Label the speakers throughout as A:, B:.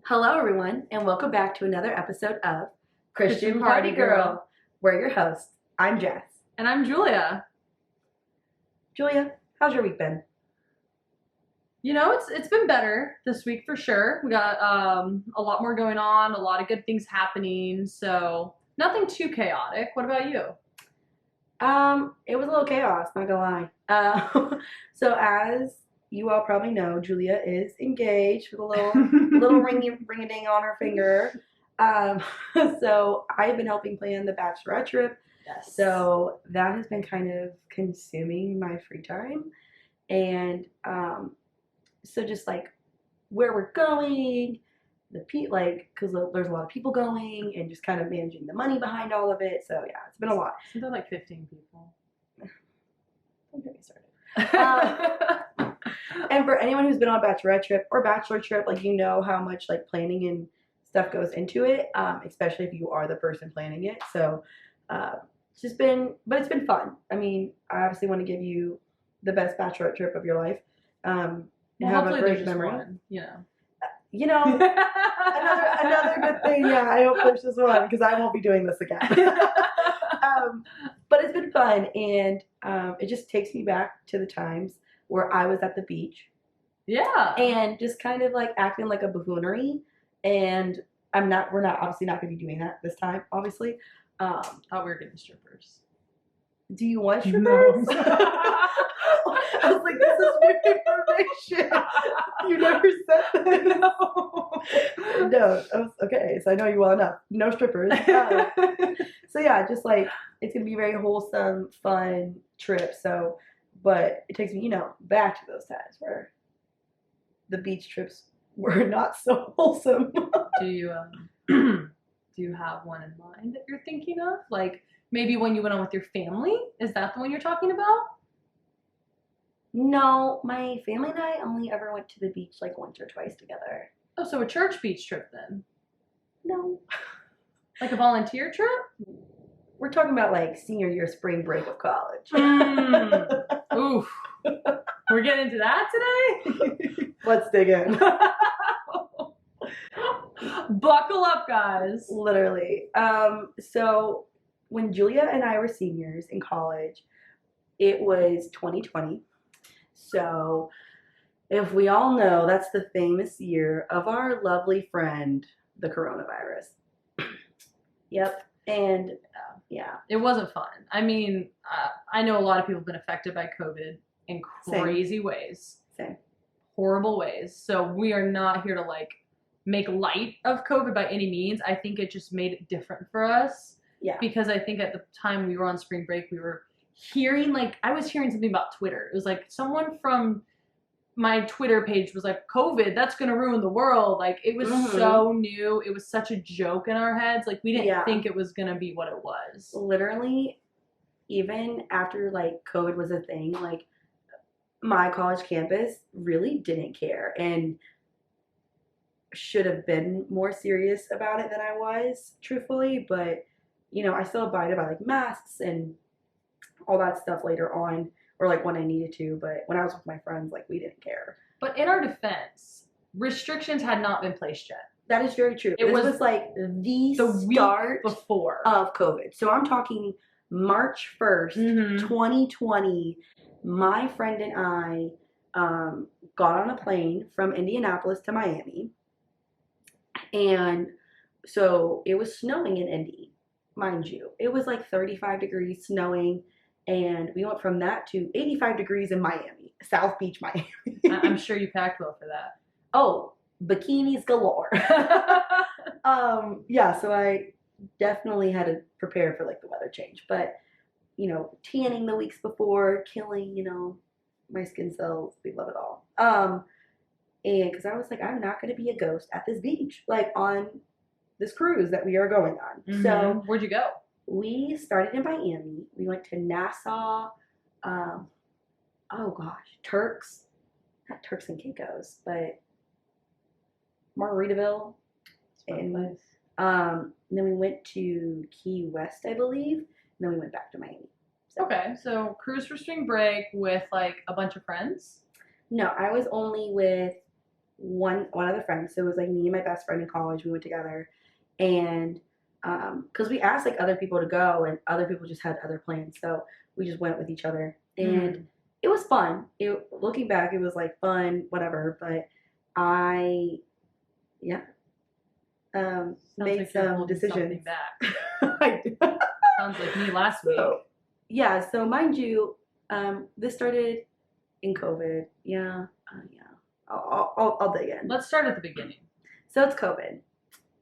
A: Hello, everyone, and welcome back to another episode of Christian Party Girl. We're your hosts. I'm Jess.
B: And I'm Julia.
A: Julia, how's your week been?
B: You know, it's been better this week for sure. We got a lot more going on, a lot of good things happening, so nothing too chaotic. What about you?
A: It was a little chaos, not gonna lie. So as you all probably know, Julia is engaged with a little ring-a-ding on her finger. So I've been helping plan the bachelorette trip.
B: Yes.
A: So that has been kind of consuming my free time. And so just like where we're going, because there's a lot of people going, and just kind of managing the money behind all of it. So yeah, it's been a lot.
B: Isn't there like 15 people?
A: Don't get me started. And for anyone who's been on a bachelorette trip or bachelor trip, like, you know how much like planning and stuff goes into it, especially if you are the person planning it. So it's been fun. I mean, I obviously want to give you the best bachelorette trip of your life. And have a great memory.
B: One,
A: you know, another good thing. Yeah, I hope there's just one, because I won't be doing this again. But it's been fun, and it just takes me back to the times where I was at the beach.
B: Yeah.
A: And just kind of like acting like a buffoonery. And we're obviously not going to be doing that this time, obviously.
B: Thought we were getting strippers.
A: Do you want strippers?
B: No.
A: I was like, this is new information. You never said that. No. Okay, so I know you well enough. No strippers. So yeah, just like, it's going to be a very wholesome, fun trip. So, but it takes me, back to those times where the beach trips were not so wholesome.
B: Do you have one in mind that you're thinking of? Like maybe when you went on with your family? Is that the one you're talking about?
A: No, my family and I only ever went to the beach like once or twice together.
B: Oh, so a church beach trip then?
A: No.
B: Like a volunteer trip?
A: We're talking about like senior year spring break of college.
B: Oof. We're getting into that today?
A: Let's dig in.
B: Buckle up, guys.
A: Literally. So when Julia and I were seniors in college, it was 2020. So if we all know, that's the famous year of our lovely friend, the coronavirus. Yep. And yeah.
B: It wasn't fun. I mean, I know a lot of people have been affected by COVID in crazy ways.
A: Same.
B: Horrible ways. So we are not here to like make light of COVID by any means. I think it just made it different for us.
A: Yeah.
B: Because I think at the time we were on spring break, we were hearing I was hearing something about Twitter. It was like someone from my Twitter page was like, COVID, that's going to ruin the world. Like, it was so new. It was such a joke in our heads. Like, we didn't think it was going to be what it was.
A: Literally, even after, like, COVID was a thing, like, my college campus really didn't care and should have been more serious about it than I was, truthfully. But, I still abided by, like, masks and all that stuff later on. Or, like, when I needed to. But when I was with my friends, like, we didn't care.
B: But in our defense, restrictions had not been placed yet.
A: That is very true. This was like, the start
B: week before
A: of COVID. So I'm talking March 1st, 2020. My friend and I got on a plane from Indianapolis to Miami. And so it was snowing in Indy, mind you. It was like 35 degrees, snowing. And we went from that to 85 degrees in Miami, South Beach, Miami.
B: I'm sure you packed well for that.
A: Oh, bikinis galore. Yeah, so I definitely had to prepare for like the weather change. But, tanning the weeks before, killing, my skin cells, we love it all. And because I was like, I'm not going to be a ghost at this beach, like on this cruise that we are going on.
B: Mm-hmm.
A: So
B: where'd you go?
A: We started in Miami. We went to Nassau. Turks. Not Turks and Caicos, but Margaritaville. And then we went to Key West, I believe. And then we went back to Miami.
B: So. Okay, so cruise for spring break with like a bunch of friends?
A: No, I was only with one other friend. So it was like me and my best friend in college. We went together, and because we asked like other people to go, and other people just had other plans, so we just went with each other, and it was fun. Looking back, it was like fun, whatever. But I, yeah, made
B: like you're
A: some
B: holding
A: decisions.
B: something back.
A: I did.
B: Sounds like me last week.
A: Yeah. So mind you, this started in COVID. Yeah. Yeah. I'll dig in.
B: Let's start at the beginning.
A: So it's COVID,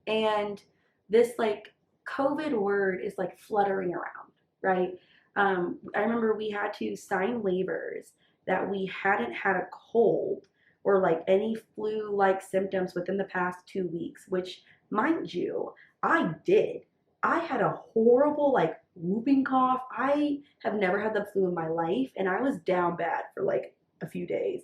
A: and this like COVID word is like fluttering around, right? I remember we had to sign waivers that we hadn't had a cold or like any flu-like symptoms within the past 2 weeks, which, mind you, I did. I had a horrible like whooping cough. I have never had the flu in my life, and I was down bad for like a few days,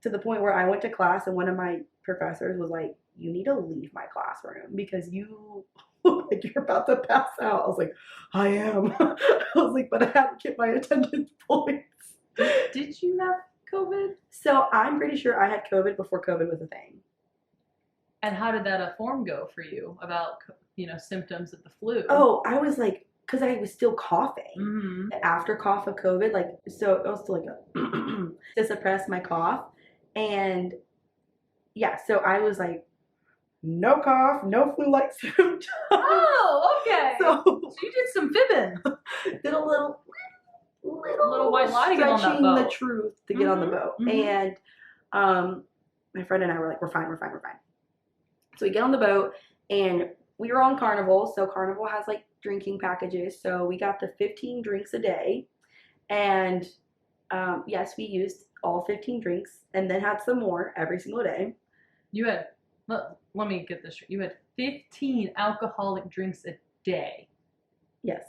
A: to the point where I went to class and one of my professors was like, "You need to leave my classroom because you look like you're about to pass out." I was like, "I am." I was like, "But I have to get my attendance points."
B: Did you have COVID?
A: So I'm pretty sure I had COVID before COVID was a thing.
B: And how did that form go for you about, symptoms of the flu?
A: Oh, I was like, because I was still coughing.
B: Mm-hmm.
A: After cough of COVID, like, so it was still like to suppress my cough. And yeah, so I was like, no cough, no flu-like symptoms.
B: Oh, okay.
A: So
B: you did some fibbing.
A: Did a little
B: white lie to get on that
A: stretching
B: boat.
A: the truth to get on the boat.
B: Mm-hmm.
A: And my friend and I were like, we're fine. So we get on the boat, and we were on Carnival. So Carnival has like drinking packages. So we got the 15 drinks a day. And yes, we used all 15 drinks and then had some more every single day.
B: You had, let me get this straight. You had 15 alcoholic drinks a day.
A: Yes.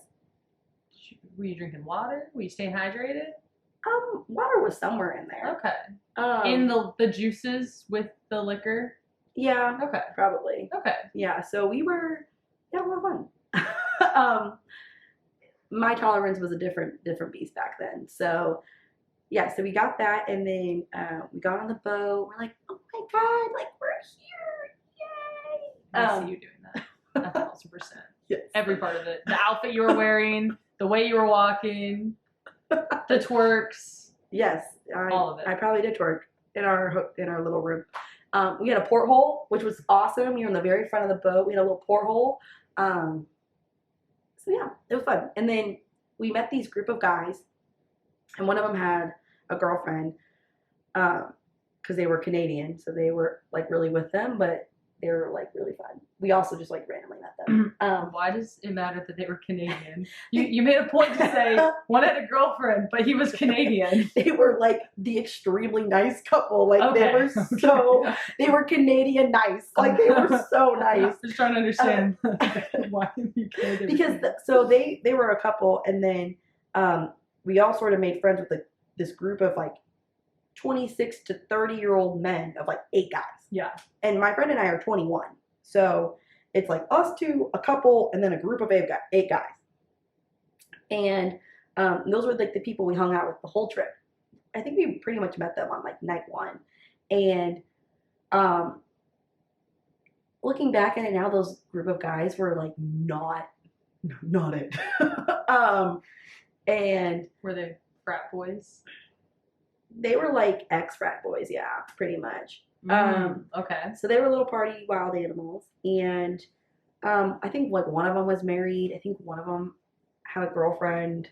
B: Were you drinking water? Were you staying hydrated?
A: Water was somewhere in there.
B: Okay. In the juices with the liquor?
A: Yeah.
B: Okay.
A: Probably.
B: Okay.
A: Yeah. So we were fun. My tolerance was a different beast back then. So yeah, so we got that, and then we got on the boat. We're like, oh my god, like we're here, yay!
B: I see you doing that 1,000%.
A: Yes.
B: Every part of it. The outfit you were wearing, the way you were walking, the twerks.
A: Yes,
B: all of it.
A: I probably did twerk in our little room. We had a porthole, which was awesome. You're in the very front of the boat. We had a little porthole. So yeah, it was fun. And then we met these group of guys, and one of them had a girlfriend because they were Canadian, so they were like really with them, but they were like really fun. We also just like randomly met them.
B: Why does it matter that they were Canadian? You made a point to say one had a girlfriend, but he was Canadian.
A: They were like the extremely nice couple. Like
B: okay.
A: They were Canadian nice. Like they were so nice.
B: Just trying to understand why you Canadian.
A: Because they were a couple, and then we all sort of made friends with this group of like 26 to 30-year-old men of like 8 guys.
B: Yeah.
A: And my friend and I are 21. So it's like us two, a couple, and then a group of 8 guys. And those were like the people we hung out with the whole trip. I think we pretty much met them on like night 1. And looking back at it now, those group of guys were like not it. And
B: were they frat boys?
A: They were like ex-frat boys, yeah, pretty much.
B: Okay.
A: So they were little party wild animals, and I think like one of them was married. I think one of them had a girlfriend,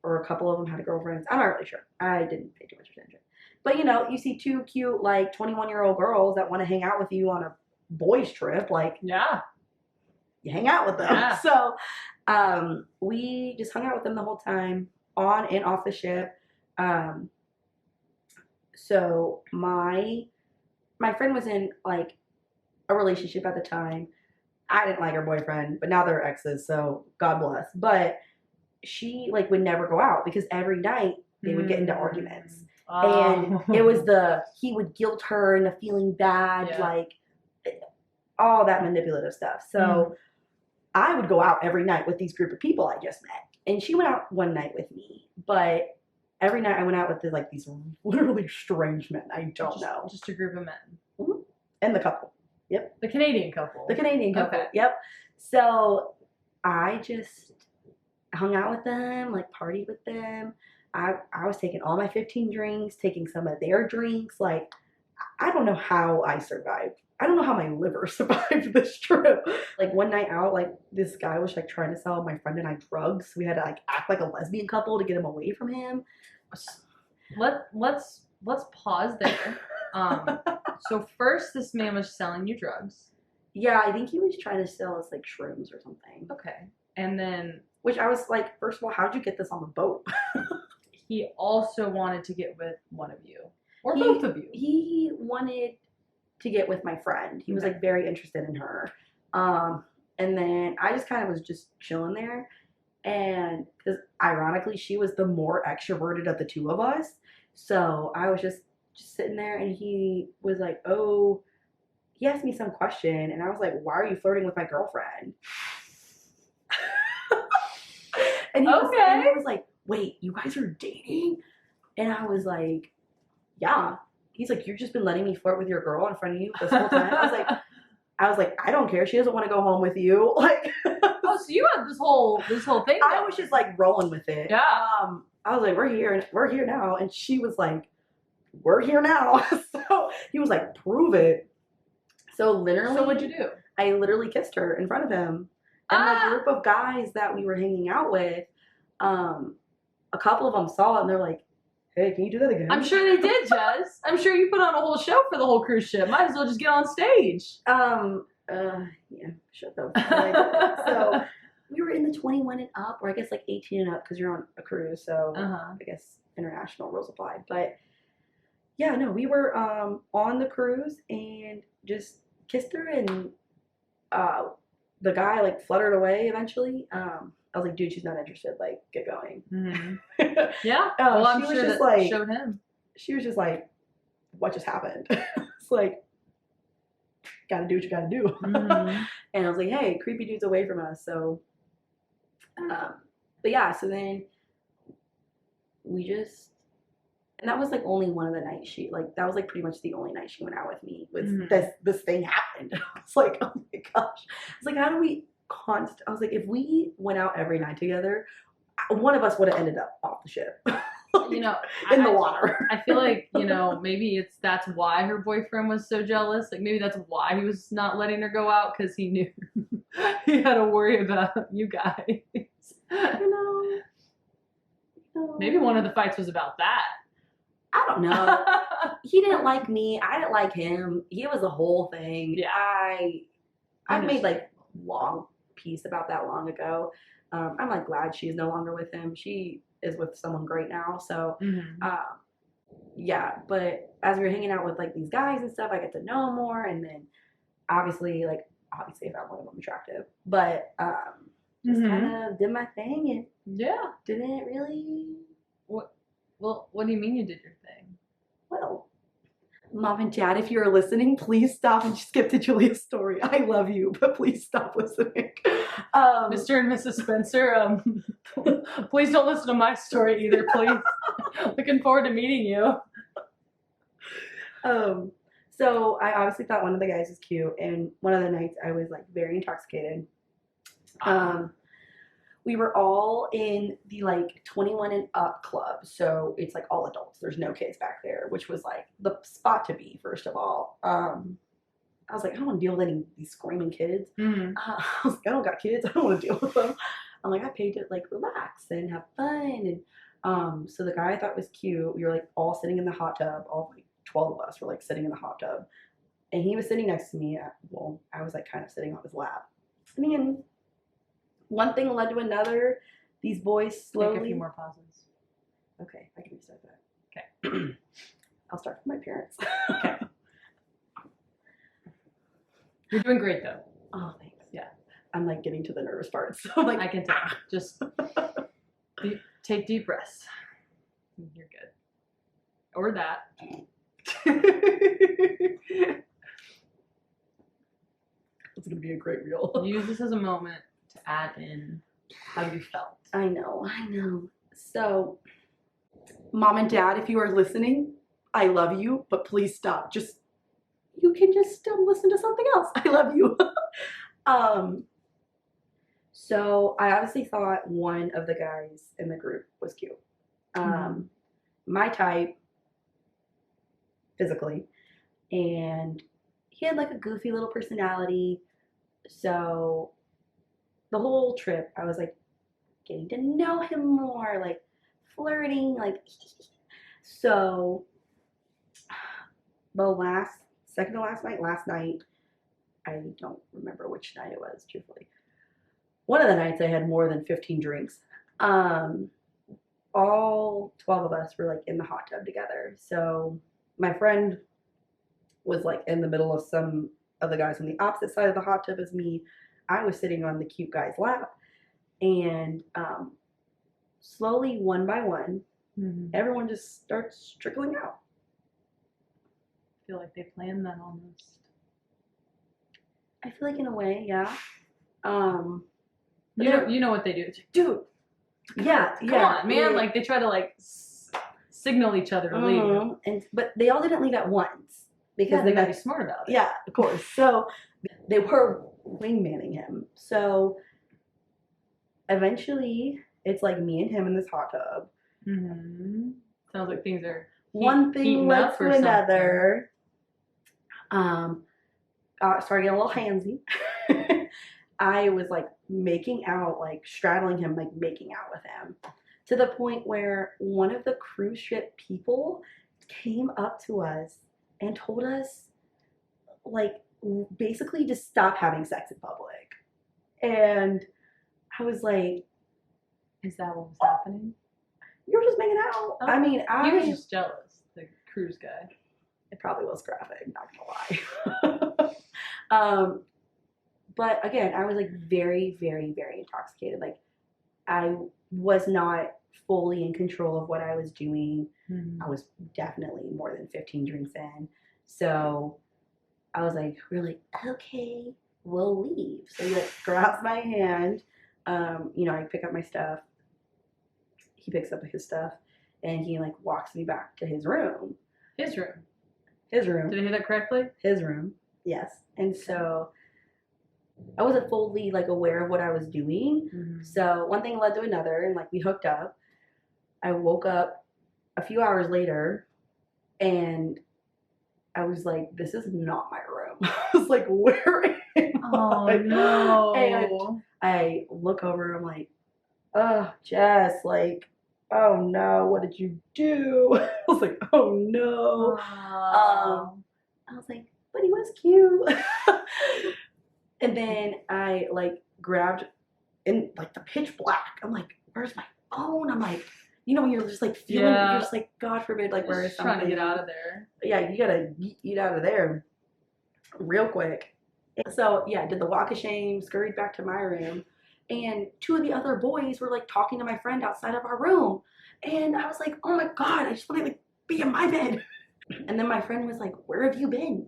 A: or a couple of them had girlfriends. I'm not really sure. I didn't pay too much attention. But you see 2 cute like 21-year-old girls that want to hang out with you on a boys trip, like
B: yeah,
A: you hang out with them.
B: Yeah.
A: So we just hung out with them the whole time, on and off the ship. So my friend was in like a relationship at the time. I didn't like her boyfriend, but now they're exes, so God bless. But she like would never go out because every night they would get into arguments. And it was he would guilt her into feeling bad, like all that manipulative stuff. So I would go out every night with these group of people I just met. And she went out one night with me, but every night I went out with these literally strange men. I don't know.
B: Just a group of men.
A: Mm-hmm. And the couple. Yep.
B: The Canadian couple.
A: The Canadian couple.
B: Okay.
A: Yep. So I just hung out with them, like partied with them. I was taking all my 15 drinks, taking some of their drinks. Like, I don't know how I survived. I don't know how my liver survived this trip. Like, one night out, like, this guy was like trying to sell my friend and I drugs. So we had to like act like a lesbian couple to get him away from him.
B: Let's pause there. So first, this man was selling you drugs.
A: Yeah, I think he was trying to sell us like shrooms or something.
B: Okay. And then,
A: which I was like, first of all, how'd you get this on the boat?
B: he also wanted to get with one of you. Or both of you.
A: He wanted to get with my friend. He was like very interested in her. And then I just kind of was just chilling there. And because ironically, she was the more extroverted of the two of us. So I was just sitting there and he was like, oh, he asked me some question. And I was like, why are you flirting with my girlfriend? And he was like, wait, you guys are dating? And I was like, yeah. He's like, you've just been letting me flirt with your girl in front of you this whole time. I was like, I don't care. She doesn't want to go home with you. Like,
B: oh, so you had this whole thing.
A: I was just like rolling with it.
B: Yeah.
A: I was like, we're here now. And she was like, we're here now. So he was like, prove it. So literally.
B: So what'd you do?
A: I literally kissed her in front of him. And the group of guys that we were hanging out with, a couple of them saw it and they're like, hey, can you do that again?
B: I'm sure they did, Jess. I'm sure you put on a whole show for the whole cruise ship. Might as well just get on stage.
A: Yeah, shut up. So we were in the 21 and up, or I guess like 18 and up because you're on a cruise. So I guess international rules apply. But yeah, no, we were on the cruise and just kissed her and the guy like fluttered away eventually. I was like, dude, she's not interested. Like, get going.
B: Mm-hmm. Yeah. Well, I'm sure that like, showed him.
A: She was just like, what just happened? It's like, gotta do what you gotta do. Mm-hmm. And I was like, hey, creepy dude's away from us. So, but yeah, so then we just, and that was like only one of the nights that was like pretty much the only night she went out with me. This thing happened. I was like, oh my gosh. It's like, how do we I was like, if we went out every night together, one of us would have ended up off the ship. In the water. I
B: feel like, maybe that's why her boyfriend was so jealous. Like maybe that's why he was not letting her go out because he knew he had to worry about you guys. Maybe one of the fights was about that.
A: I don't know. He didn't like me. I didn't like him. He was a whole thing.
B: Yeah.
A: I've made like long piece about that long ago. I'm like glad she's no longer with him. She is with someone great now. So yeah, but as we were hanging out with like these guys and stuff, I get to know them more, and then obviously I found one of them attractive, but just kind of did my thing and didn't really.
B: What do you mean you did your thing?
A: Well, Mom and Dad, if you're listening, please stop and skip to Julia's story. I love you, but please stop listening.
B: Mr. and Mrs. Spencer, please don't listen to my story either, please. Looking forward to meeting you.
A: So I obviously thought one of the guys was cute, and one of the nights I was like very intoxicated. We were all in the like 21 and up club, so it's like all adults. There's no kids back there, which was like the spot to be. First of all, I was like, I don't want to deal with any of these screaming kids. I was like, I don't got kids. I don't want to deal with them. I'm like, I paid to like relax and have fun. And so the guy I thought was cute. We were like all sitting in the hot tub. All like 12 of us were like sitting in the hot tub, and he was sitting next to me. I was like kind of sitting on his lap. I mean, one thing led to another. These boys slowly.
B: Make a few more pauses.
A: Okay, I can restart that.
B: Okay.
A: I'll start from my parents.
B: Okay. You're doing great though.
A: Oh, thanks.
B: Yeah.
A: I'm like getting to the nervous parts. So I'm like,
B: I can tell. Just take deep breaths. You're good. Or that.
A: It's gonna be a great reel.
B: Use this as a moment to add in how you felt.
A: I know. So, Mom and Dad, if you are listening, I love you, but please stop. Just, you can just listen to something else. I love you. So I obviously thought one of the guys in the group was cute. My type, physically, and he had like a goofy little personality. So the whole trip, I was like getting to know him more, like flirting, like. So the second to last night, I don't remember which night it was, truthfully. One of the nights I had more than 15 drinks. All 12 of us were like in the hot tub together. So my friend was like in the middle of some of the guys on the opposite side of the hot tub as me. I was sitting on the cute guy's lap. And slowly, one by one, everyone just starts trickling out.
B: I feel like they planned that almost.
A: I feel like in a way, yeah.
B: You know what they do. It's like, dude, come on, man. Yeah. Like they try to like signal each other to leave.
A: But they all didn't leave at once because
B: they gotta be smart about it.
A: Yeah, of course. So they were wingmanning him. So eventually, it's like me and him in this hot tub.
B: Sounds like things are
A: one thing led to another. Started getting a little handsy. I was like making out, like straddling him, like making out with him, to the point where one of the cruise ship people came up to us and told us, like, basically to stop having sex in public. And I was like,
B: is that what was happening?
A: You were just making out. I mean,
B: he was just jealous, the cruise guy.
A: It probably was graphic, not gonna lie. But again, I was like very, very, very intoxicated. Like I was not fully in control of what I was doing. I was definitely more than 15 drinks in. So I was like, we're like, okay, we'll leave. So he like grabs my hand. I pick up my stuff. He picks up his stuff and he like walks me back to his room.
B: His room.
A: Did
B: I hear that correctly?
A: His room. Yes. And so I wasn't fully like aware of what I was doing. So one thing led to another and like we hooked up. I woke up a few hours later and I was like, this is not my room. I was like, where am I?
B: Oh no.
A: And I look over, I'm like, oh, Jess, like, oh no, what did you do? I was like, oh no. I was like, but he was cute. And then I like grabbed in like the pitch black. I'm like, where's my phone? I'm like, when you're just like feeling, you're just like, God forbid, like where is something?
B: Trying to get out of there.
A: Yeah, you gotta eat out of there real quick. So yeah, did the walk of shame, scurried back to my room. And two of the other boys were like talking to my friend outside of our room. And I was like, oh my God, I just want to like be in my bed. And then my friend was like, where have you been?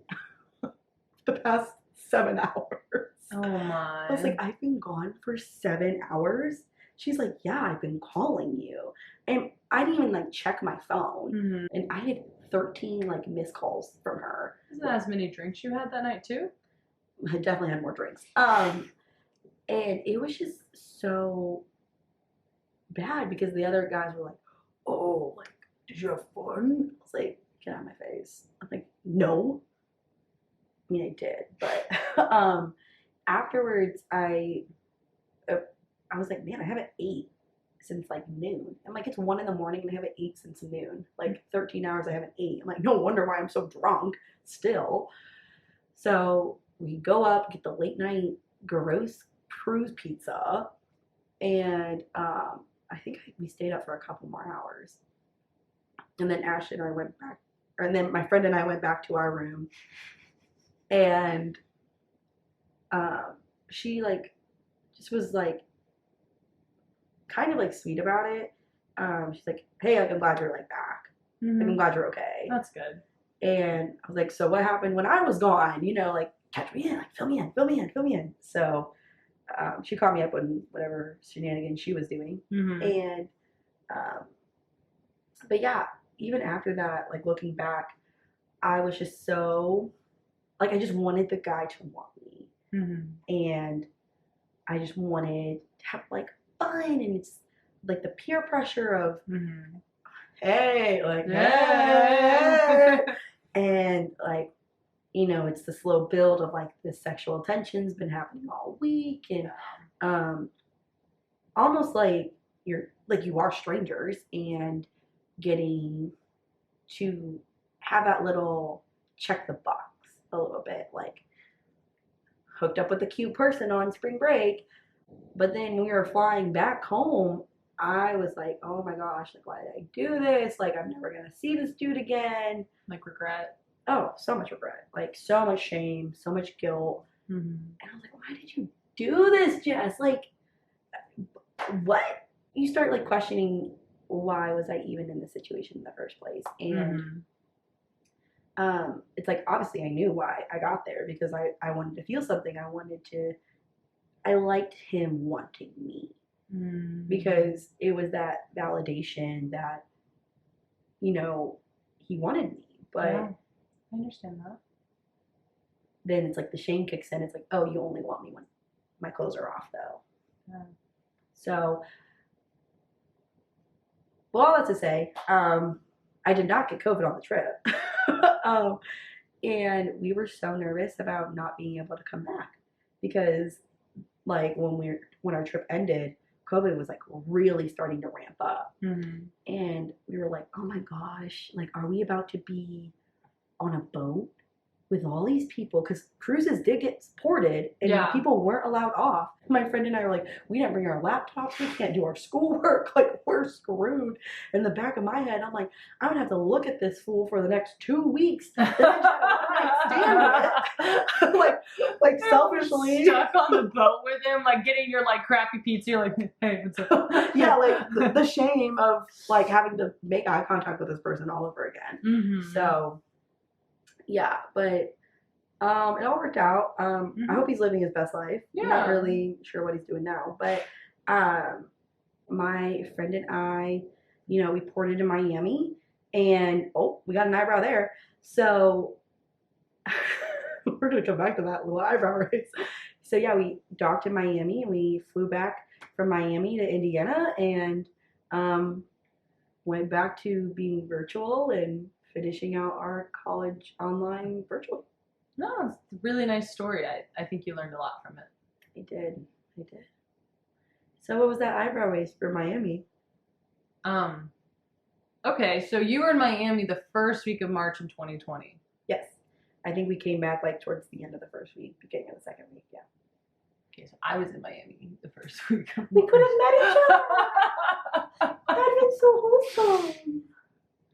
A: The past 7 hours.
B: Oh my.
A: I was like, I've been gone for 7 hours. She's like, yeah, I've been calling you. And I didn't even like check my phone. And I had 13 like missed calls from her.
B: Isn't that as many drinks you had that night too?
A: I definitely had more drinks. And it was just so bad because the other guys were like, oh, like, did you have fun? I was like, get out of my face. I'm like, no. I mean, I did, but afterwards, I was like, man, I haven't ate since like noon. I'm like, it's 1 a.m. and I haven't ate since noon. Like 13 hours I haven't ate. I'm like, no wonder why I'm so drunk still. So we go up, get the late night gross cruise pizza, and I think we stayed up for a couple more hours. And then Ashley and I went back, and then my friend and I went back to our room. And she like just was like kind of like sweet about it. She's like, hey, I'm glad you're like back. Like, I'm glad you're okay.
B: That's good.
A: And I was like, so what happened when I was gone? Like catch me in, like fill me in. So she caught me up on whatever shenanigans she was doing. And but yeah, even after that, like looking back, I was just so like, I just wanted the guy to want me.
B: Mm-hmm.
A: And I just wanted to have, like, fun. And it's, like, the peer pressure of, hey, like, hey. And, like, you know, it's the slow build of, like, the sexual tension's been happening all week. And almost like you are strangers, and getting to have that little check the box a little bit, like, hooked up with a cute person on spring break, but then when we were flying back home, I was like, oh my gosh, like, why did I do this? Like, I'm never gonna see this dude again.
B: Like, regret.
A: Oh, so much regret, like, so much shame, so much guilt. And I was like, why did you do this, Jess? Like, what? You start, like, questioning, why was I even in this situation in the first place? And it's like, obviously I knew why I got there, because I wanted to feel something. I liked him wanting me, because it was that validation that, you know, he wanted me. But
B: yeah, I understand that.
A: Then it's like the shame kicks in. It's like, oh, you only want me when my clothes are off, though.
B: Yeah.
A: So, well, all that to say, I did not get COVID on the trip. And we were so nervous about not being able to come back, because, like, when our trip ended, COVID was, like, really starting to ramp up. And we were like, oh my gosh, like, are we about to be on a boat with all these people? Because cruises did get ported, and people weren't allowed off. My friend and I were like, we didn't bring our laptops, we can't do our schoolwork, like, we're screwed. In the back of my head, I'm like, I'm gonna have to look at this fool for the next 2 weeks. like selfishly
B: stuck on the boat with him, like, getting your, like, crappy pizza. You're like, hey, what's up?
A: Yeah, like, the shame of, like, having to make eye contact with this person all over again. So yeah, but it all worked out. I hope he's living his best life.
B: Yeah.
A: Not really sure what he's doing now, but my friend and I, you know, we ported to Miami, and we got an eyebrow there. So we're gonna come back to that little eyebrow raise. So yeah, we docked in Miami, and we flew back from Miami to Indiana, and went back to being virtual and finishing out our college online virtually.
B: No, it's a really nice story. I think you learned a lot from it.
A: I did. So what was that eyebrow raise for Miami?
B: Okay, so you were in Miami the first week of March in 2020.
A: Yes. I think we came back, like, towards the end of the first week, beginning of the second week, yeah.
B: Okay, so I was in Miami the first week of March.
A: We could have met each other. That'd been so wholesome.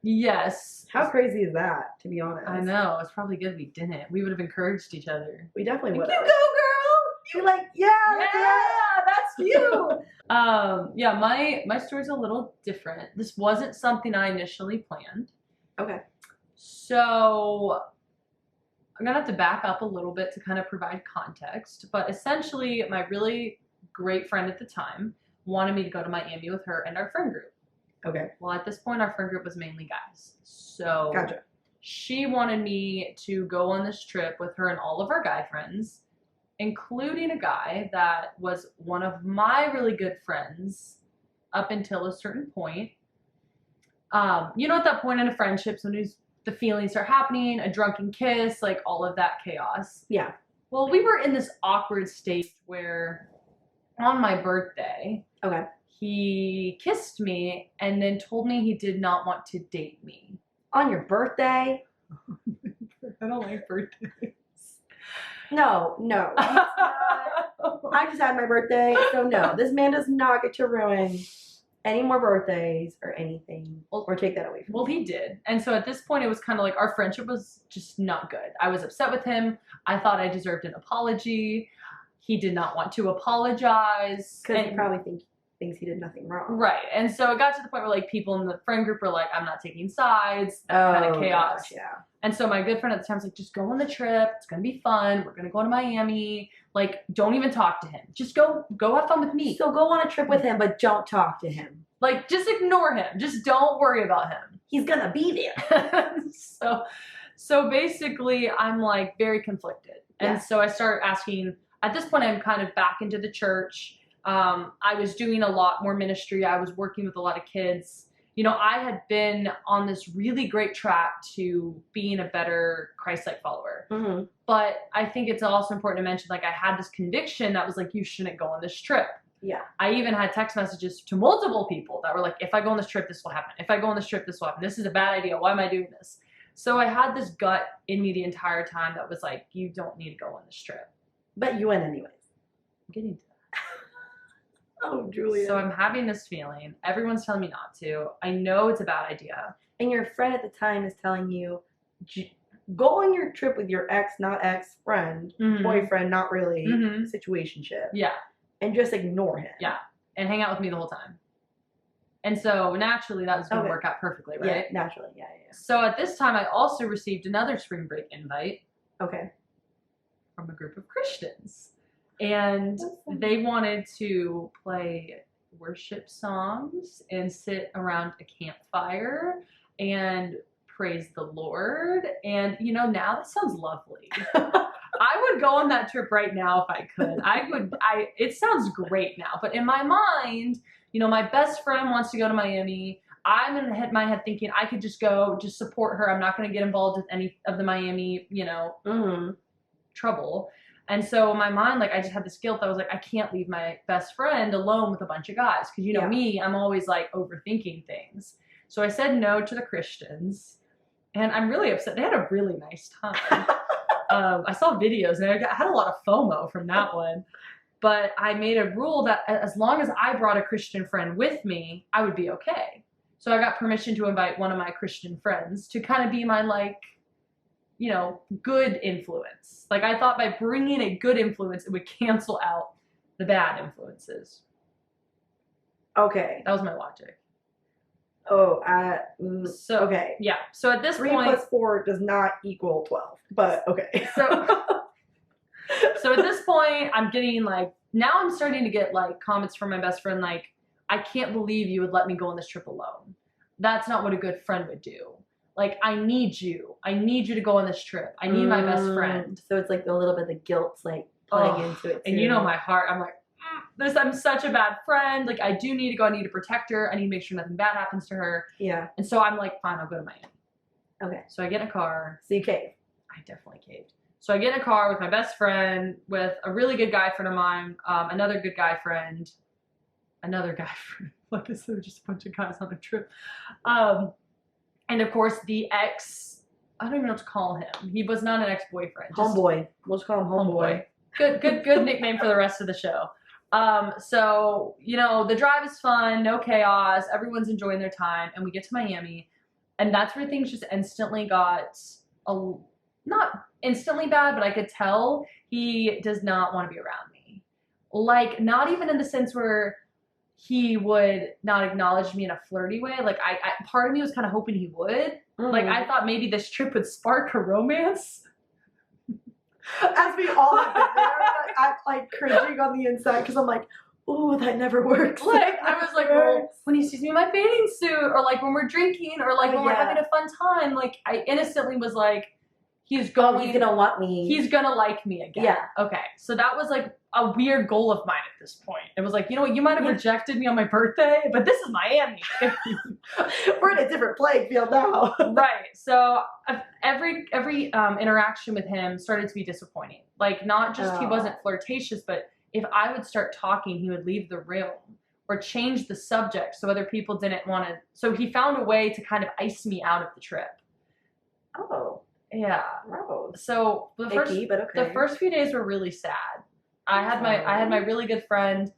B: Yes.
A: How crazy is that, to be honest?
B: I know. It's probably good we didn't. We would have encouraged each other.
A: We definitely would
B: have.
A: You go, girl! You're like, yeah,
B: that's you. Yeah, my story's a little different. This wasn't something I initially planned.
A: Okay.
B: So I'm gonna have to back up a little bit to kind of provide context. But essentially, my really great friend at the time wanted me to go to Miami with her and our friend group.
A: Okay.
B: Well, at this point, our friend group was mainly guys. So
A: gotcha.
B: She wanted me to go on this trip with her and all of our guy friends, including a guy that was one of my really good friends up until a certain point. You know, at that point in a friendship, sometimes the feelings are happening, a drunken kiss, like all of that chaos.
A: Yeah.
B: Well, we were in this awkward stage where on my birthday, he kissed me and then told me he did not want to date me.
A: On your birthday?
B: I don't like birthdays.
A: No. I just had my birthday, so no. This man does not get to ruin any more birthdays or anything, or take that away from me.
B: Well, he did. And so at this point, it was kind of like our friendship was just not good. I was upset with him. I thought I deserved an apology. He did not want to apologize.
A: Because he probably thinks he did nothing wrong.
B: Right. And so it got to the point where, like, people in the friend group were like, I'm not taking sides. That kind of chaos.
A: Gosh, yeah.
B: And so my good friend at the time was like, just go on the trip. It's going to be fun. We're going to go to Miami. Like, don't even talk to him. Just go have fun with me.
A: So go on a trip with him, but don't talk to him.
B: Like, just ignore him. Just don't worry about him.
A: He's going to be there.
B: So basically, I'm like very conflicted. And
A: Yeah.
B: so I started asking, at this point, I'm kind of back into the church. I was doing a lot more ministry. I was working with a lot of kids. You know, I had been on this really great track to being a better Christ-like follower.
A: Mm-hmm.
B: But I think it's also important to mention, like, I had this conviction that was like, you shouldn't go on this trip.
A: Yeah.
B: I even had text messages to multiple people that were like, if I go on this trip, this will happen. If I go on this trip, this will happen. This is a bad idea. Why am I doing this? So I had this gut in me the entire time that was like, you don't need to go on this trip.
A: But you went anyways.
B: I'm getting to that.
A: Oh, Julia.
B: So I'm having this feeling. Everyone's telling me not to. I know it's a bad idea.
A: And your friend at the time is telling you, go on your trip with your ex, not ex-friend, boyfriend, not really, situationship.
B: Yeah.
A: And just ignore him.
B: Yeah. And hang out with me the whole time. And so naturally that was going to work out perfectly, right?
A: Yeah, naturally. Yeah.
B: So at this time I also received another spring break invite.
A: Okay.
B: From a group of Christians. And they wanted to play worship songs and sit around a campfire and praise the Lord. And, you know, now that sounds lovely. I would go on that trip right now if I could. It sounds great now. But in my mind, you know, my best friend wants to go to Miami. I'm in my head thinking I could just go, just support her. I'm not going to get involved with any of the Miami, you know, trouble. And so in my mind, like, I just had this guilt that was like, I can't leave my best friend alone with a bunch of guys. Because, you know, me, I'm always like overthinking things. So I said no to the Christians. And I'm really upset. They had a really nice time. I saw videos and I had a lot of FOMO from that one. But I made a rule that as long as I brought a Christian friend with me, I would be okay. So I got permission to invite one of my Christian friends to kind of be my, like, you know, good influence. Like, I thought by bringing a good influence, it would cancel out the bad influences.
A: Okay.
B: That was my logic.
A: Oh,
B: so
A: okay.
B: Yeah. So at this
A: 3
B: point,
A: plus 4 does not equal 12. But okay.
B: So at this point, I'm getting like, now I'm starting to get like comments from my best friend like, I can't believe you would let me go on this trip alone. That's not what a good friend would do. Like, I need you. I need you to go on this trip. I need my best friend.
A: So it's like a little bit of the guilt's like playing into it too.
B: And you know my heart. I'm like, I'm such a bad friend. Like, I do need to go. I need to protect her. I need to make sure nothing bad happens to her.
A: Yeah. And
B: so I'm like, fine, I'll go to Miami.
A: Okay.
B: So I get in a car.
A: So you caved.
B: I definitely caved. So I get in a car with my best friend, with a really good guy friend of mine, another good guy friend, another guy friend. Like I said, just a bunch of guys on a trip. And of course, the ex, I don't even know what to call him. He was not an ex-boyfriend.
A: Homeboy. We'll just call him Homeboy.
B: Good nickname for the rest of the show. So, you know, the drive is fun, no chaos, everyone's enjoying their time, and we get to Miami, and that's where things just instantly got, not instantly bad, but I could tell he does not want to be around me. Like, not even in the sense where he would not acknowledge me in a flirty way. Like, I part of me was kind of hoping he would. Like, I thought maybe this trip would spark a romance.
A: As we all have been there, I'm like cringing on the inside because I'm like, ooh, that never works.
B: Like, I was like, well, when he sees me in my bathing suit, or like when we're drinking, or like when we're having a fun time, like, I innocently was like, he's gonna
A: want me.
B: He's gonna like me again.
A: Yeah.
B: Okay. So that was like a weird goal of mine at this point. It was like, you know what, you might have rejected me on my birthday, but this is Miami.
A: We're in a different playing field now.
B: Right. So every interaction with him started to be disappointing. Like, not just he wasn't flirtatious, but if I would start talking, he would leave the room or change the subject so other people didn't want to. So he found a way to kind of ice me out of the trip.
A: Oh.
B: Yeah.
A: Gross.
B: So the first few days were really sad. I had my really good friend,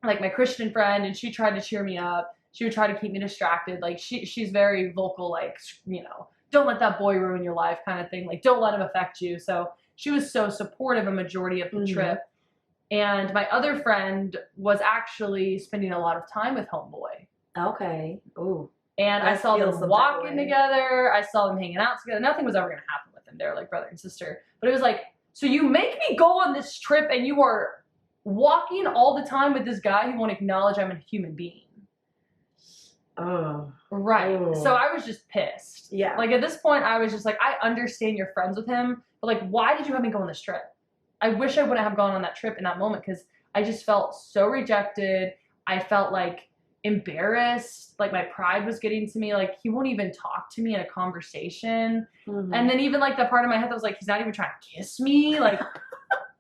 B: like my Christian friend, and she tried to cheer me up. She would try to keep me distracted. Like, she's very vocal, like, you know, don't let that boy ruin your life kind of thing. Like, don't let him affect you. So she was so supportive a majority of the trip. And my other friend was actually spending a lot of time with Homeboy.
A: Okay. Ooh.
B: And I saw them walking together. I saw them hanging out together. Nothing was ever going to happen with them. They were like brother and sister. But it was like, so you make me go on this trip and you are walking all the time with this guy who won't acknowledge I'm a human being.
A: Oh.
B: Right.
A: Oh.
B: So I was just pissed.
A: Yeah.
B: Like, at this point, I was just like, I understand you're friends with him, but, like, why did you have me go on this trip? I wish I wouldn't have gone on that trip in that moment because I just felt so rejected. I felt, like, embarrassed. Like, my pride was getting to me. Like, he won't even talk to me in a conversation.
A: Mm-hmm.
B: And then even, like, the part of my head that was like, he's not even trying to kiss me. Like,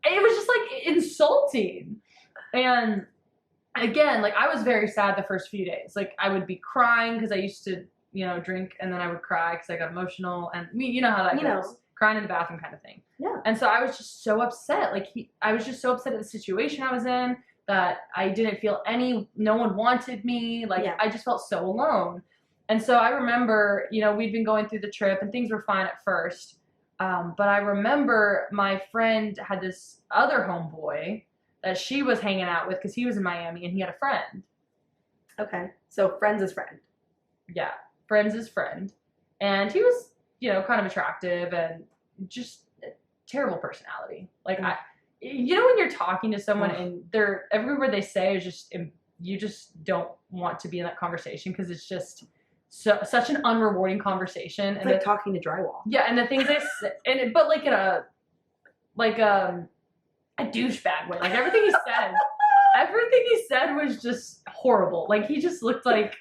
B: it was just, like, insulting. And again, like, I was very sad the first few days. Like, I would be crying because I used to, you know, drink, and then I would cry because I got emotional. And you know how that goes. Crying in the bathroom kind of thing.
A: Yeah.
B: And so I was just so upset. Like, I was just so upset at the situation I was in that I didn't feel no one wanted me. Like, I just felt so alone. And so I remember, you know, we'd been going through the trip and things were fine at first. But I remember my friend had this other homeboy that she was hanging out with because he was in Miami and he had a friend.
A: Okay. So friends is friend.
B: Yeah. Friends is friend. And he was, you know, kind of attractive and just a terrible personality. Like, you know when you're talking to someone and every word they say is just, you just don't want to be in that conversation because it's just such an unrewarding conversation.
A: It's like talking to drywall.
B: Yeah, and the things they say, but like in a douchebag way. Like, everything he said was just horrible. Like, he just looked like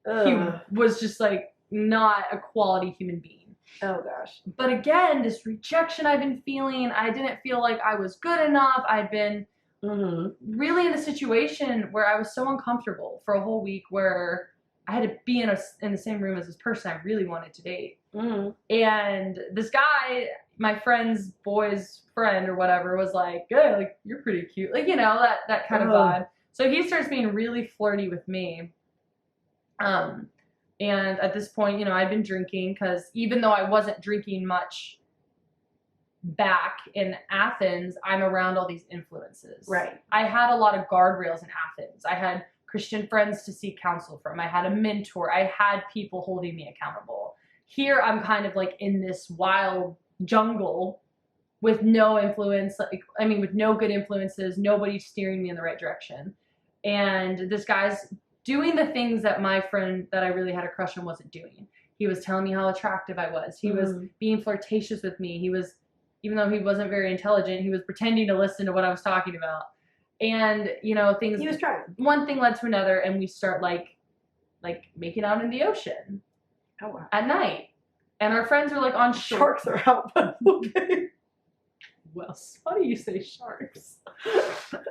B: he was just like not a quality human being.
A: Oh gosh.
B: But again, this rejection I've been feeling, I didn't feel like I was good enough. I'd been really in a situation where I was so uncomfortable for a whole week where I had to be in the same room as this person I really wanted to date. And this guy, my friend's boy's friend or whatever, was like, "Good, like, you're pretty cute." Like, you know, that kind of vibe. So he starts being really flirty with me. And at this point, you know, I'd been drinking because even though I wasn't drinking much back in Athens, I'm around all these influences.
A: Right.
B: I had a lot of guardrails in Athens. I had Christian friends to seek counsel from. I had a mentor. I had people holding me accountable. Here, I'm kind of like in this wild jungle with no influence. With no good influences, nobody steering me in the right direction. And this guy's doing the things that my friend that I really had a crush on wasn't doing. He was telling me how attractive I was. He was being flirtatious with me. He was, even though he wasn't very intelligent, he was pretending to listen to what I was talking about. And, you know, things.
A: He was trying.
B: One thing led to another, and we start like making out in the ocean.
A: Oh wow.
B: At night. And our friends are like on shore.
A: Sharks are out, but okay.
B: Well, it's funny you say sharks.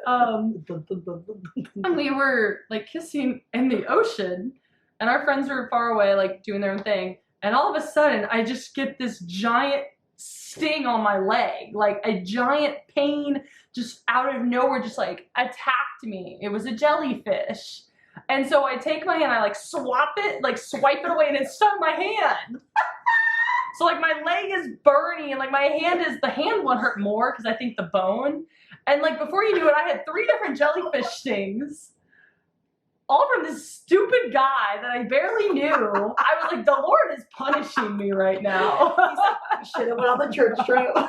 B: And we were like kissing in the ocean, and our friends were far away, like doing their own thing. And all of a sudden, I just get this giant sting on my leg, like a giant pain just out of nowhere, just like attacked me. It was a jellyfish. And so I take my hand, I like swipe it away, and it stung my hand. So, like, my leg is burning, and, like, the hand one hurt more because I think the bone. And, like, before you knew it, I had 3 different jellyfish stings, all from this stupid guy that I barely knew. I was like, the Lord is punishing me right now.
A: He's like, you should have went on the church trip.
B: So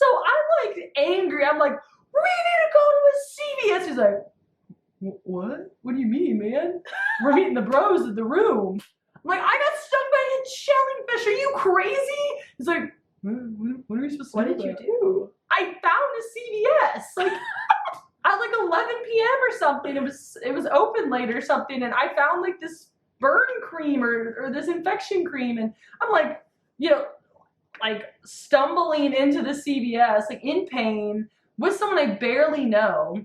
B: I'm, like, angry. I'm like, we need to go to a CVS. He's like, what? What do you mean, man? We're meeting the bros in the room. I'm like, I got stung by a jellyfish. Are you crazy? He's like, what are we supposed to do?
A: What did you do?
B: I found a CVS. Like, at like 11 p.m. or something. It was open late or something. And I found like this burn cream or this infection cream. And I'm like, you know, like stumbling into the CVS, like in pain with someone I barely know.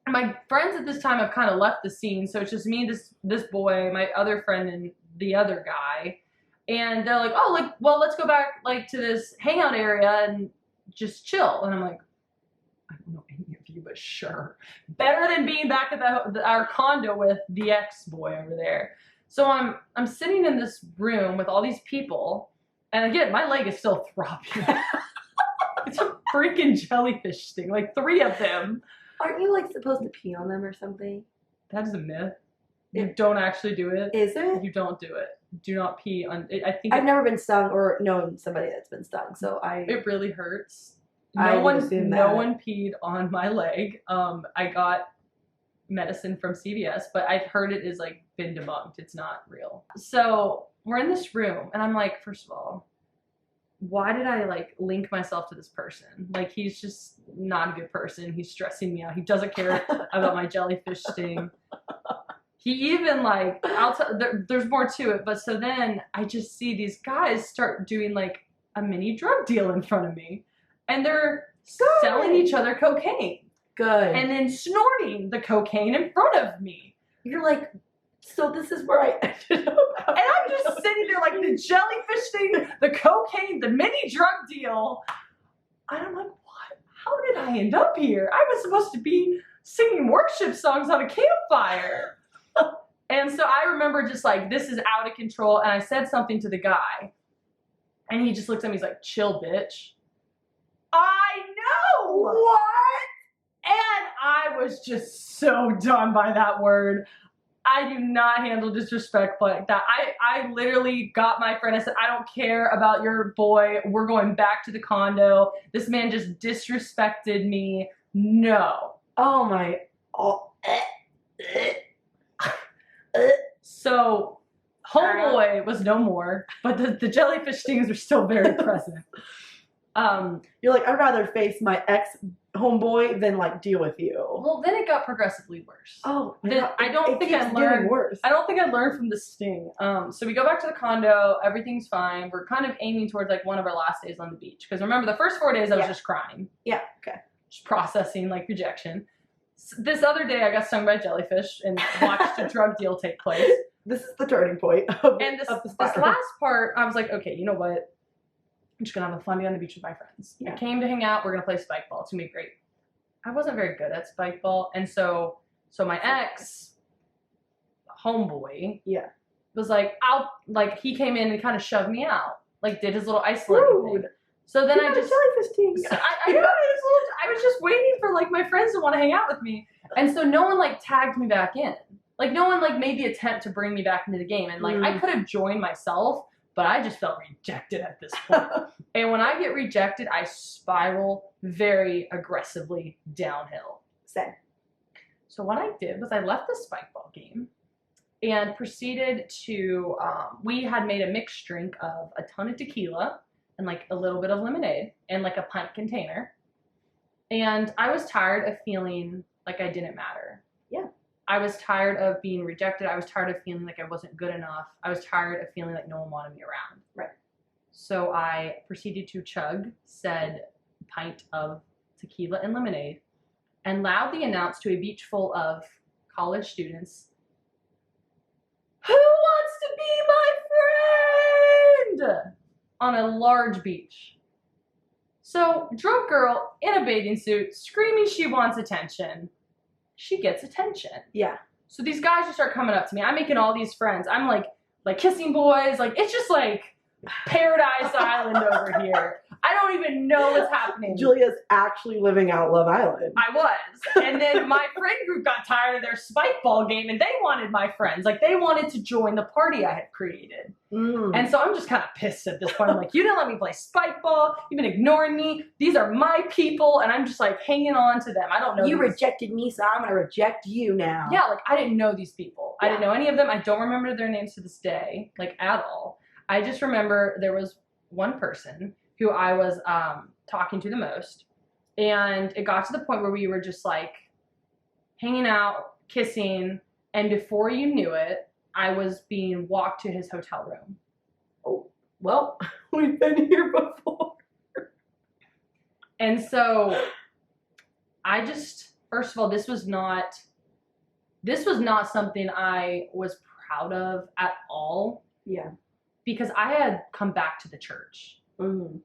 B: My friends at this time have kind of left the scene, so it's just me, this boy, my other friend, and the other guy. And they're like, oh, like, well, let's go back like to this hangout area and just chill. And I'm like, I don't know any of you, but sure. Better than being back at our condo with the ex-boy over there. So I'm sitting in this room with all these people, and again, my leg is still throbbing. It's a freaking jellyfish sting, like 3 of them.
A: Aren't you like supposed to pee on them or something?
B: That is a myth. You don't actually do it.
A: Is it?
B: You don't do it. Do not pee on it. I think
A: I've never been stung or known somebody that's been stung, so it
B: really hurts.
A: No one
B: peed on my leg. I got medicine from CVS, but I've heard it is like been debunked. It's not real. So we're in this room and I'm like, first of all, why did I like link myself to this person? Like, he's just not a good person. He's stressing me out. He doesn't care about my jellyfish sting. He even like, there's more to it. But so then I just see these guys start doing like a mini drug deal in front of me, and they're selling each other cocaine.
A: Good.
B: And then snorting the cocaine in front of me.
A: You're like, so this is where I ended up.
B: And I'm just sitting there like the jellyfish thing, the cocaine, the mini drug deal. And I'm like, what? How did I end up here? I was supposed to be singing worship songs on a campfire. And so I remember just like, this is out of control. And I said something to the guy. And he just looks at me, he's like, chill, bitch. I know!
A: What?
B: And I was just so done by that word. I do not handle disrespect like that. I literally got my friend. I said, I don't care about your boy. We're going back to the condo. This man just disrespected me. No.
A: Oh my. Oh.
B: So homeboy was no more, but the jellyfish stings are still very present.
A: You're like, I'd rather face my ex homeboy than like deal with you.
B: Well, then it got progressively worse.
A: Oh,
B: I don't think I learned.
A: Worse.
B: I don't think I learned from the sting. So we go back to the condo. Everything's fine. We're kind of aiming towards like one of our last days on the beach. Because remember, the first 4 days I was just crying.
A: Yeah. Okay.
B: Just processing like rejection. This other day I got stung by jellyfish and watched a drug deal take place.
A: This is the turning point.
B: And this last part, I was like, okay, you know what? I'm just gonna have a fun day on the beach with my friends. Yeah. I came to hang out. We're gonna play spike ball. It's gonna be great. I wasn't very good at spike ball, and so my ex homeboy, was like, he came in and kind of shoved me out, like did his little isolating thing. So then I just jellyfish thing. So I was just waiting for like my friends to want to hang out with me, and so no one like tagged me back in. Like no one like made the attempt to bring me back into the game, and like I could have joined myself. But I just felt rejected at this point. And when I get rejected, I spiral very aggressively downhill.
A: Same.
B: So what I did was I left the spike ball game and proceeded to, we had made a mixed drink of a ton of tequila and like a little bit of lemonade and like a pint container. And I was tired of feeling like I didn't matter.
A: Yeah.
B: I was tired of being rejected. I was tired of feeling like I wasn't good enough. I was tired of feeling like no one wanted me around.
A: Right.
B: So I proceeded to chug said pint of tequila and lemonade and loudly announced to a beach full of college students, who wants to be my friend? On a large beach. So drunk girl in a bathing suit screaming she wants attention. She gets attention.
A: Yeah.
B: So these guys just start coming up to me. I'm making all these friends. I'm like kissing boys. Like it's just like Paradise Island over here. I don't even know what's happening.
A: Julia's actually living out Love Island.
B: I was. And then my friend group got tired of their spike ball game and they wanted my friends. Like they wanted to join the party I had created. And so I'm just kind of pissed at this point. I'm like, you didn't let me play spike ball. You've been ignoring me. These are my people. And I'm just like hanging on to them. I don't know.
A: You rejected me, so I'm going to reject you now.
B: Yeah, like I didn't know these people. I didn't know any of them. I don't remember their names to this day, like at all. I just remember there was one person who I was talking to the most. And it got to the point where we were just like hanging out, kissing. And before you knew it, I was being walked to his hotel room.
A: Oh, well, we've been here before.
B: And so I just, first of all, this was not something I was proud of at all.
A: Yeah.
B: Because I had come back to the church.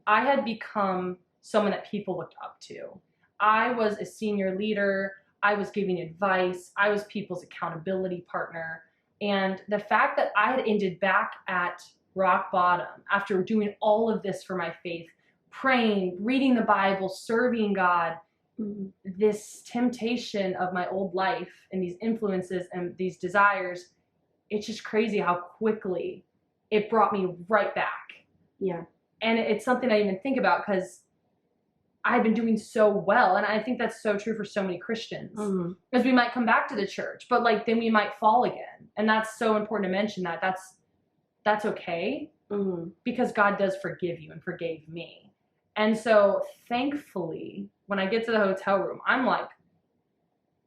B: I had become someone that people looked up to. I was a senior leader. I was giving advice. I was people's accountability partner. And the fact that I had ended back at rock bottom after doing all of this for my faith, praying, reading the Bible, serving God, this temptation of my old life and these influences and these desires, it's just crazy how quickly it brought me right back.
A: Yeah.
B: And it's something I even think about because I've been doing so well. And I think that's so true for so many Christians. Because we might come back to the church, but like then we might fall again. And that's so important to mention that that's okay. Because God does forgive you and forgave me. And so thankfully, when I get to the hotel room, I'm like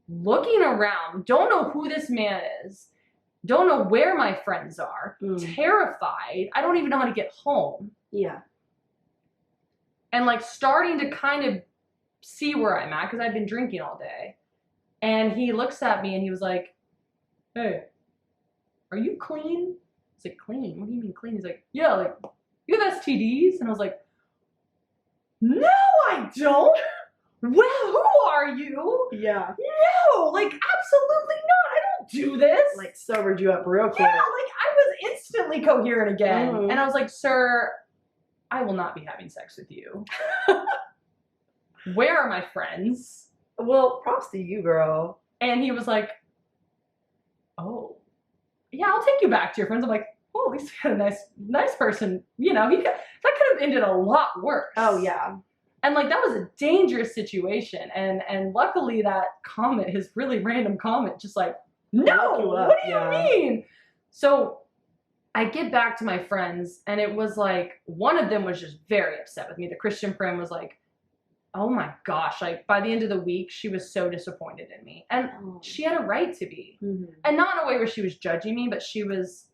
B: looking around, don't know who this man is, don't know where my friends are, terrified. I don't even know how to get home.
A: Yeah.
B: And like starting to kind of see where I'm at because I've been drinking all day. And he looks at me and he was like, hey, are you clean? I was like, clean? What do you mean clean? He's like, yeah, like, you have STDs? And I was like, no, I don't. Well, who are you?
A: Yeah.
B: No, like, absolutely not. I don't do this.
A: Like, sobered you up real quick.
B: Yeah, like, I was instantly coherent again. And I was like, sir, I will not be having sex with you. Where are my friends?
A: Well, props to you, girl.
B: And he was like, oh, yeah, I'll take you back to your friends. I'm like, oh, at least we had a nice person. You know, that could have ended a lot worse.
A: Oh, yeah.
B: And like, that was a dangerous situation. And luckily that comment, his really random comment, just like, no, what do you mean? So I get back to my friends and it was like, one of them was just very upset with me. The Christian friend was like, oh my gosh, like by the end of the week, she was so disappointed in me. And she had a right to be. And not in a way where she was judging me, but she was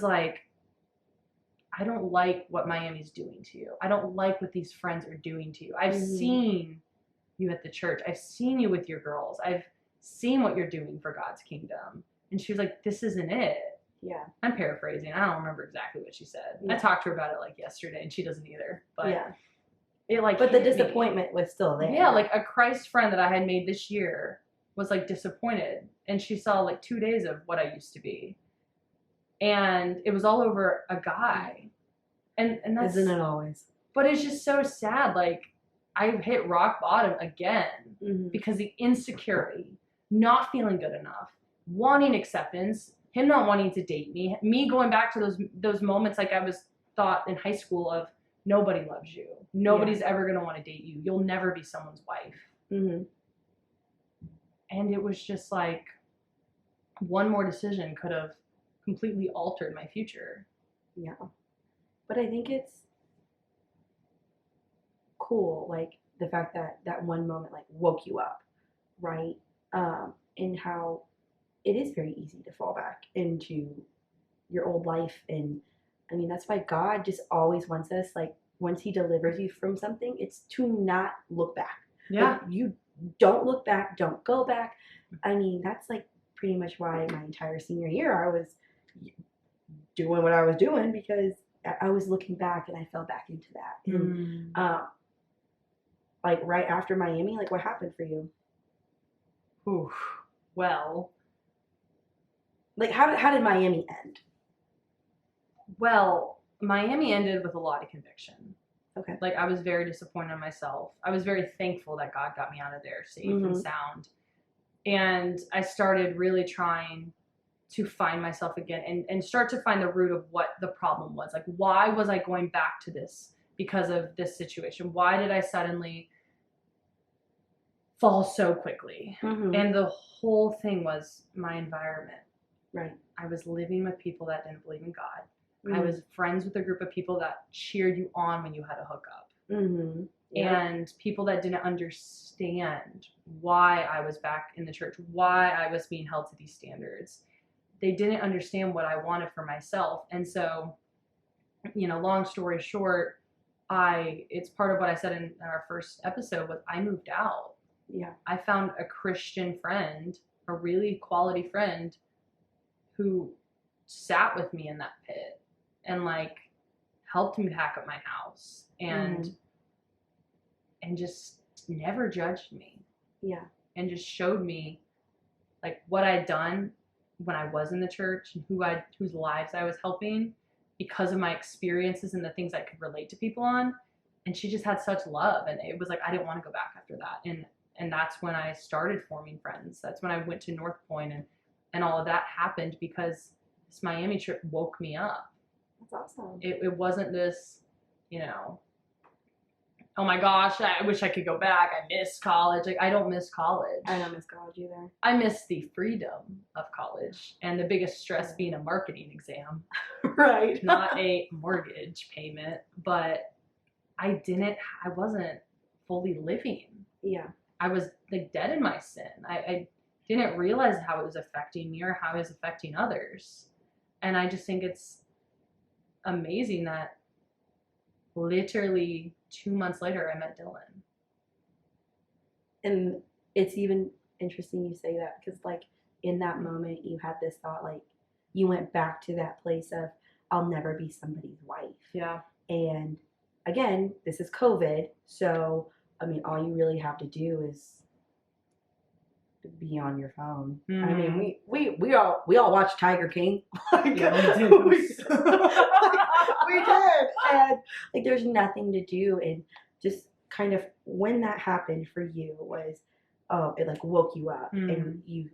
B: like, I don't like what Miami's doing to you. I don't like what these friends are doing to you. I've seen you at the church. I've seen you with your girls. I've seen what you're doing for God's kingdom. And she was like, this isn't it.
A: Yeah.
B: I'm paraphrasing. I don't remember exactly what she said. I talked to her about it like yesterday and she doesn't either. But it like
A: But the disappointment was still there.
B: Yeah, like a Christ friend that I had made this year was like disappointed. And she saw like 2 days of what I used to be. And it was all over a guy. And that's,
A: isn't it always?
B: But it's just so sad. Like I hit rock bottom again because the insecurity, not feeling good enough, wanting acceptance, him not wanting to date me, me going back to those moments like I was thought in high school of nobody loves you. Nobody's ever going to want to date you. You'll never be someone's wife. And it was just like one more decision could have completely altered my future. Yeah.
A: But I think it's cool, like the fact that that one moment like woke you up, right? And how it is very easy to fall back into your old life. And I mean, that's why God just always wants us, like, once he delivers you from something, it's to not look back.
B: Yeah.
A: Like, you don't look back, don't go back. I mean, that's like pretty much why my entire senior year I was doing what I was doing, because I was looking back and I fell back into that. And like right after Miami, like what happened for you?
B: Ooh, well,
A: like how did Miami end?
B: Well, Miami ended with a lot of conviction.
A: Okay.
B: Like I was very disappointed in myself. I was very thankful that God got me out of there safe and sound. And I started really trying to find myself again and start to find the root of what the problem was. Like, why was I going back to this because of this situation? Why did I suddenly fall so quickly? And the whole thing was my environment.
A: Right.
B: I was living with people that didn't believe in God. I was friends with a group of people that cheered you on when you had a hookup. And people that didn't understand why I was back in the church, why I was being held to these standards. They didn't understand what I wanted for myself. And so, you know, long story short, it's part of what I said in our first episode was I moved out.
A: Yeah.
B: I found a Christian friend, a really quality friend who sat with me in that pit and like helped me pack up my house and just never judged me.
A: Yeah.
B: And just showed me like what I'd done when I was in the church and whose lives I was helping because of my experiences and the things I could relate to people on. And she just had such love. And it was like, I didn't want to go back after that. And that's when I started forming friends. That's when I went to North Point and all of that happened because this Miami trip woke me up.
A: That's awesome.
B: It wasn't this, you know, Oh my gosh, I wish I could go back. I miss college. Like, I don't miss college.
A: I don't miss college either.
B: I miss the freedom of college and the biggest stress being a marketing exam.
A: Right.
B: Not a mortgage payment, but I wasn't fully living.
A: Yeah.
B: I was like dead in my sin. I didn't realize how it was affecting me or how it was affecting others. And I just think it's amazing that literally 2 months later I met Dylan.
A: And it's even interesting you say that because like in that moment you had this thought, like you went back to that place of I'll never be somebody's wife.
B: Yeah.
A: And again, this is COVID, so I mean all you really have to do is be on your phone.
B: Mm-hmm.
A: I mean we all watch Tiger King. Like,
B: yeah, we did.
A: we did. And like there's nothing to do, and just kind of when that happened for you was it like woke you up and you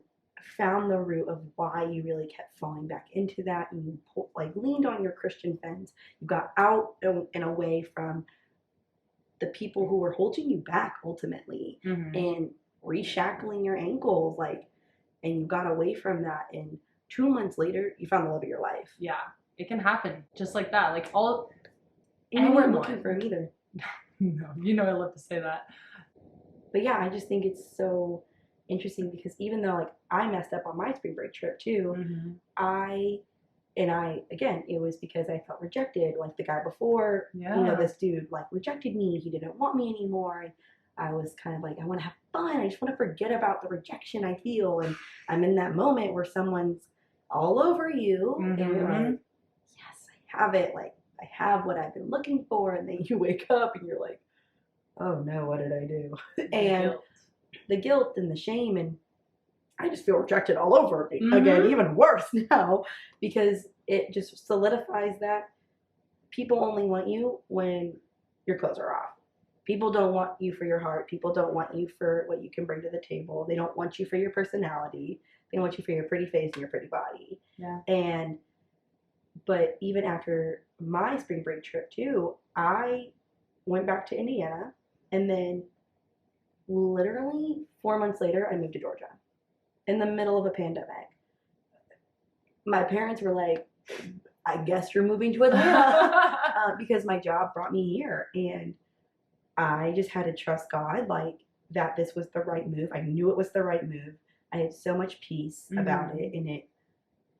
A: found the root of why you really kept falling back into that, and you like leaned on your Christian fence. You got out and away from the people who were holding you back ultimately and reshackling your ankles, like, and you got away from that, and 2 months later you found the love of your life.
B: Yeah, it can happen just like that. Like all
A: and you weren't looking for him either.
B: No, you know I love to say that.
A: But yeah, I just think it's so interesting because even though like I messed up on my spring break trip too, again, it was because I felt rejected. Like the guy before, this dude like rejected me. He didn't want me anymore. And I was kind of like, I want to have fun. I just want to forget about the rejection I feel. And I'm in that moment where someone's all over you and you're like, yes, I have it. Like I have what I've been looking for. And then you wake up and you're like, oh no, what did I do? And the guilt and the shame, and I just feel rejected all over again, even worse now, because it just solidifies that people only want you when your clothes are off. People don't want you for your heart. People don't want you for what you can bring to the table. They don't want you for your personality. They want you for your pretty face and your pretty body.
B: Yeah.
A: But even after my spring break trip too, I went back to Indiana, and then literally 4 months later, I moved to Georgia in the middle of a pandemic. My parents were like, I guess you're moving to Atlanta because my job brought me here. And I just had to trust God, like that this was the right move. I knew it was the right move. I had so much peace about it. And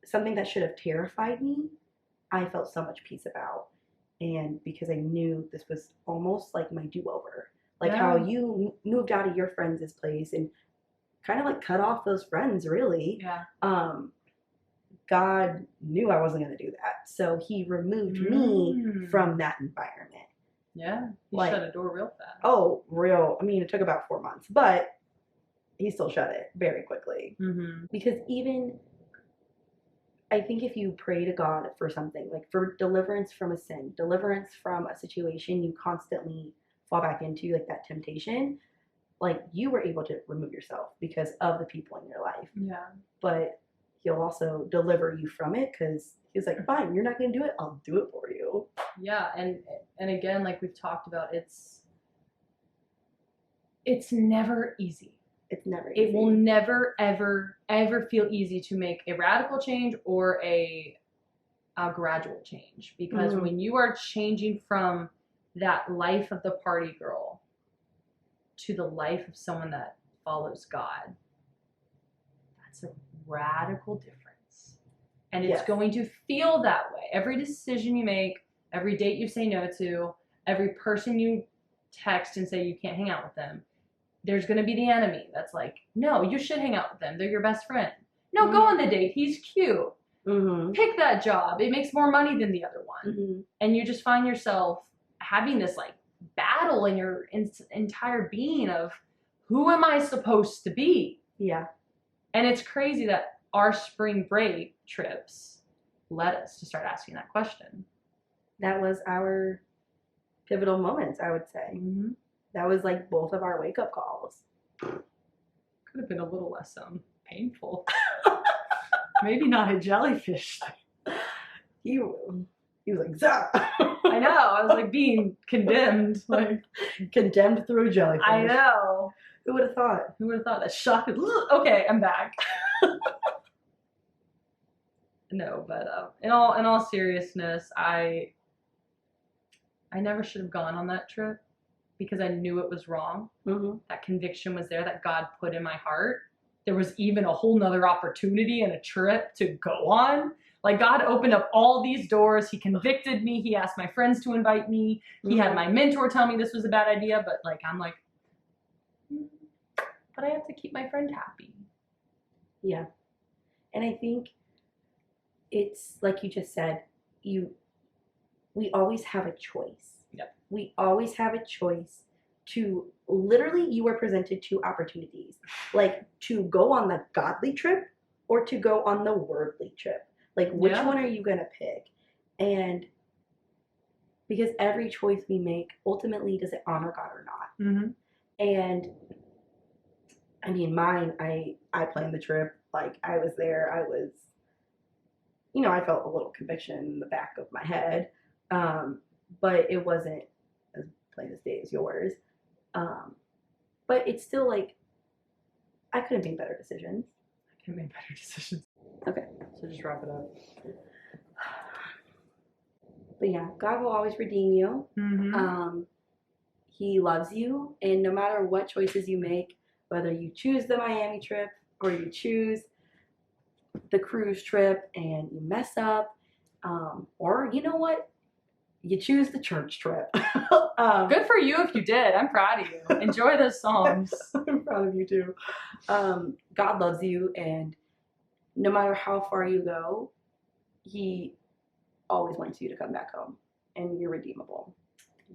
A: something that should have terrified me, I felt so much peace about. And because I knew this was almost like my do-over. Like how you moved out of your friends' place and kind of like cut off those friends, really.
B: Yeah.
A: God knew I wasn't going to do that. So he removed me from that environment.
B: Yeah. He
A: like,
B: shut a door real fast.
A: Oh, real. I mean, it took about 4 months, but he still shut it very quickly. Because even, I think if you pray to God for something, like for deliverance from a sin, deliverance from a situation you constantly fall back into, like that temptation, like you were able to remove yourself because of the people in your life.
B: Yeah.
A: But he'll also deliver you from it because he's like, fine, you're not going to do it. I'll do it for you.
B: Yeah. And again, like we've talked about, it's never easy.
A: It's never easy.
B: It will never, ever, ever feel easy to make a radical change or a gradual change. Because when you are changing from that life of the party girl to the life of someone that follows God, that's a radical difference. And it's going to feel that way. Every decision you make, every date you say no to, every person you text and say you can't hang out with them, there's going to be the enemy that's like, no, you should hang out with them. They're your best friend. No, go on the date. He's cute. Pick that job. It makes more money than the other one. And you just find yourself having this like battle in your entire being of who am I supposed to be?
A: Yeah.
B: And it's crazy that our spring break trips led us to start asking that question.
A: That was our pivotal moments, I would say. That was like both of our wake-up calls.
B: Could have been a little less painful. Maybe not a jellyfish.
A: He was like, Zah!
B: I know. I was like being condemned. Like
A: Condemned through a jellyfish.
B: I know.
A: Who would have thought?
B: Who would have thought that? Shock. Okay, I'm back. No, but in all seriousness, I never should have gone on that trip because I knew it was wrong.
A: Mm-hmm.
B: That conviction was there that God put in my heart. There was even a whole nother opportunity and a trip to go on. Like God opened up all these doors. He convicted me. He asked my friends to invite me. He had my mentor tell me this was a bad idea, but like I'm like, but I have to keep my friend happy.
A: Yeah. And I think it's like you just said, we always have a choice.
B: Yep.
A: We always have a choice to literally, you are presented two opportunities, like to go on the godly trip or to go on the worldly trip. Like which one are you going to pick? And because every choice we make, ultimately, does it honor God or not?
B: Mm-hmm.
A: And I mean, mine, I planned the trip. Like I was there. I was, I felt a little conviction in the back of my head. But it wasn't as plain as day as yours. But it's still like, I could have made better decisions.
B: I can make better decisions.
A: Okay.
B: So just wrap it up.
A: But yeah, God will always redeem you.
B: Mm-hmm.
A: He loves you. And no matter what choices you make, whether you choose the Miami trip or you choose the cruise trip and you mess up, or you know what? You choose the church trip.
B: Good for you if you did. I'm proud of you. Enjoy those songs.
A: I'm proud of you too. God loves you, and no matter how far you go, He always wants you to come back home, and you're redeemable.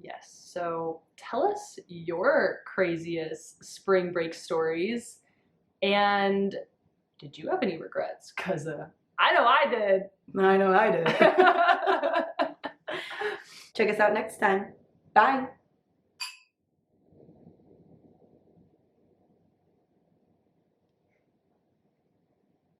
B: Yes. So tell us your craziest spring break stories, and did you have any regrets? Because I know I did.
A: I know I did. Check us out next time. Bye.